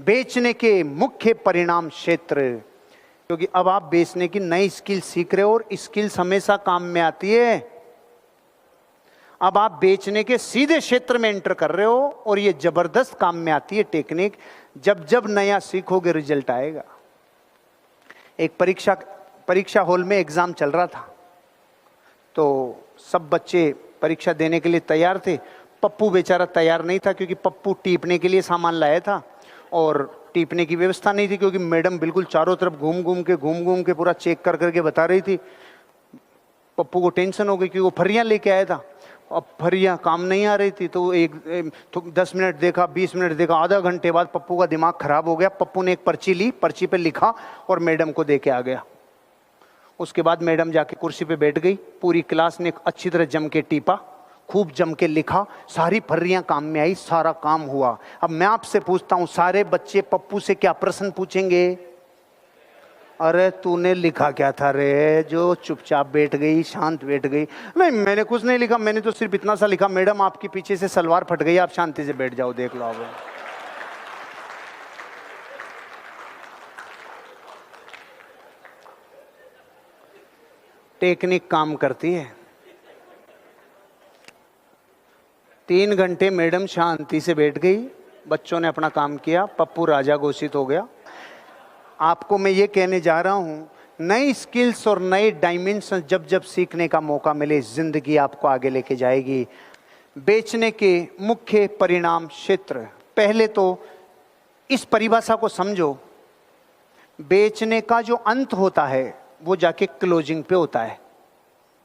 बेचने के मुख्य परिणाम क्षेत्र, क्योंकि अब आप बेचने की नई स्किल सीख रहे हो और स्किल्स हमेशा काम में आती है। अब आप बेचने के सीधे क्षेत्र में एंटर कर रहे हो और ये जबरदस्त काम में आती है टेक्निक। जब जब नया सीखोगे रिजल्ट आएगा। एक परीक्षा हॉल में एग्जाम चल रहा था, तो सब बच्चे परीक्षा देने के लिए तैयार थे। पप्पू बेचारा तैयार नहीं था, क्योंकि पप्पू टीपने के लिए सामान लाया था और टीपने की व्यवस्था नहीं थी, क्योंकि मैडम बिल्कुल चारों तरफ घूम घूम के पूरा चेक कर करके बता रही थी। पप्पू को टेंशन हो गई, क्योंकि वो फरियां लेके आया था। अब फरियां काम नहीं आ रही थी, तो 10 मिनट देखा, 20 मिनट देखा, आधा घंटे बाद पप्पू का दिमाग खराब हो गया। पप्पू ने एक पर्ची ली, पर्ची पे लिखा और मैडम को दे के आ गया। उसके बाद मैडम जाके कुर्सी पे बैठ गई। पूरी क्लास ने अच्छी तरह जम के टीपा, खूब जम के लिखा, सारी फर्रियां काम में आई, सारा काम हुआ। अब मैं आपसे पूछता हूं, सारे बच्चे पप्पू से क्या प्रश्न पूछेंगे? अरे तूने लिखा क्या था रे, जो चुपचाप बैठ गई, शांत बैठ गई? नहीं, मैंने कुछ नहीं लिखा, मैंने तो सिर्फ इतना सा लिखा, मैडम आपके पीछे से सलवार फट गई, आप शांति से बैठ जाओ, देख लो। आप टेक्निक काम करती है। 3 घंटे मैडम शांति से बैठ गई, बच्चों ने अपना काम किया, पप्पू राजा घोषित हो गया। आपको मैं ये कहने जा रहा हूं, नई स्किल्स और नए डायमेंशन जब जब सीखने का मौका मिले, जिंदगी आपको आगे लेके जाएगी। बेचने के मुख्य परिणाम क्षेत्र, पहले तो इस परिभाषा को समझो। बेचने का जो अंत होता है वो जाके क्लोजिंग पे होता है।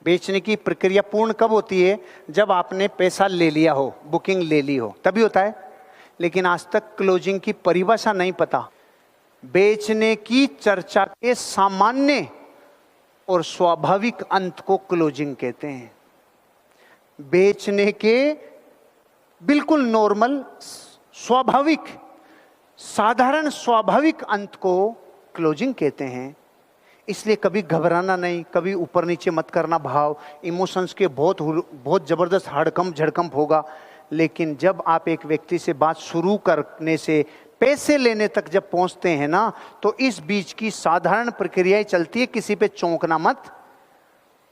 बेचने की प्रक्रिया पूर्ण कब होती है? जब आपने पैसा ले लिया हो, बुकिंग ले ली हो, तभी होता है। लेकिन आज तक क्लोजिंग की परिभाषा नहीं पता। बेचने की चर्चा के सामान्य और स्वाभाविक अंत को क्लोजिंग कहते हैं। बेचने के बिल्कुल नॉर्मल, स्वाभाविक, साधारण स्वाभाविक अंत को क्लोजिंग कहते हैं। इसलिए कभी घबराना नहीं, कभी ऊपर नीचे मत करना भाव। इमोशंस के बहुत जबरदस्त हड़कंप झड़कंप होगा, लेकिन जब आप एक व्यक्ति से बात शुरू करने से पैसे लेने तक जब पहुंचते हैं ना, तो इस बीच की साधारण प्रक्रियाएं चलती है। किसी पे चौंकना मत,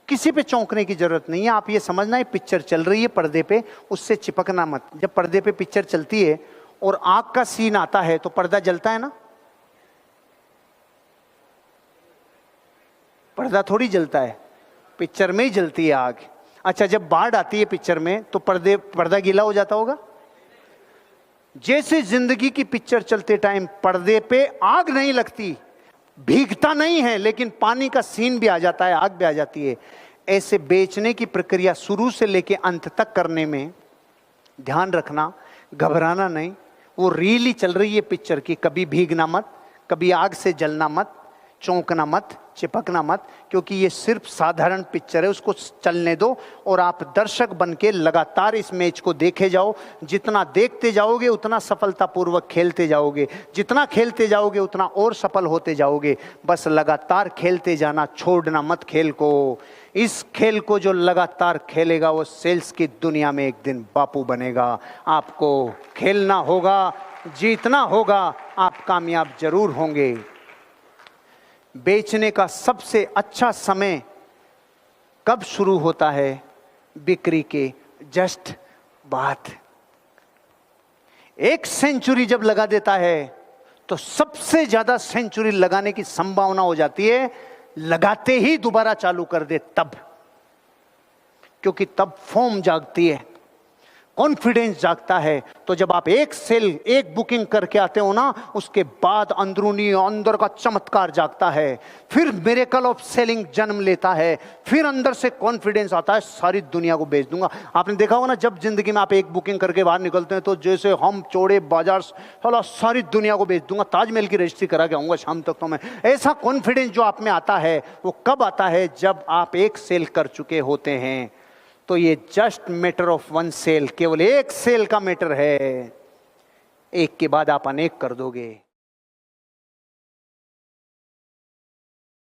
किसी पे चौंकने की जरूरत नहीं है। आप ये समझना है पिक्चर चल रही है पर्दे पे, उससे चिपकना मत। जब पर्दे पे पिक्चर चलती है और आग का सीन आता है तो पर्दा जलता है ना, पर्दा थोड़ी जलता है, पिक्चर में ही जलती है आग। अच्छा, जब बाढ़ आती है पिक्चर में तो पर्दा गीला हो जाता होगा। जैसे जिंदगी की पिक्चर चलते टाइम पर्दे पे आग नहीं लगती, भीगता नहीं है, लेकिन पानी का सीन भी आ जाता है, आग भी आ जाती है। ऐसे बेचने की प्रक्रिया शुरू से लेके अंत तक करने में ध्यान रखना, घबराना नहीं। वो रील ही चल रही है पिक्चर की, कभी भीगना मत, कभी आग से जलना मत, चौंकना मत, चिपकना मत, क्योंकि ये सिर्फ साधारण पिक्चर है, उसको चलने दो और आप दर्शक बन के लगातार इस मैच को देखे जाओ। जितना देखते जाओगे उतना सफलतापूर्वक खेलते जाओगे, जितना खेलते जाओगे उतना और सफल होते जाओगे। बस लगातार खेलते जाना, छोड़ना मत खेल को। इस खेल को जो लगातार खेलेगा वो सेल्स की दुनिया में एक दिन बापू बनेगा। आपको खेलना होगा, जीतना होगा, आप कामयाब जरूर होंगे। बेचने का सबसे अच्छा समय कब शुरू होता है? बिक्री के जस्ट बाद। 1 सेंचुरी जब लगा देता है तो सबसे ज्यादा सेंचुरी लगाने की संभावना हो जाती है लगाते ही दोबारा चालू कर दे तब, क्योंकि तब फॉर्म जागती है, कॉन्फिडेंस जागता है। तो जब आप एक बुकिंग करके आते हो ना, उसके बाद अंदरूनी अंदर का चमत्कार जागता है, फिर मिरेकल ऑफ सेलिंग जन्म लेता है, फिर अंदर से कॉन्फिडेंस आता है, सारी दुनिया को बेच दूंगा। आपने देखा होगा ना, जब जिंदगी में आप एक बुकिंग करके बाहर निकलते हैं तो जैसे हम चौड़े बाजार, सारी दुनिया को बेच दूंगा, ताजमहल की रजिस्ट्री करा के आऊंगा शाम तक। तो मैं ऐसा कॉन्फिडेंस जो आप में आता है वो कब आता है? जब आप एक सेल कर चुके होते हैं। तो ये जस्ट मैटर ऑफ 1 सेल, केवल 1 सेल का मैटर है। एक के बाद आप अनेक कर दोगे।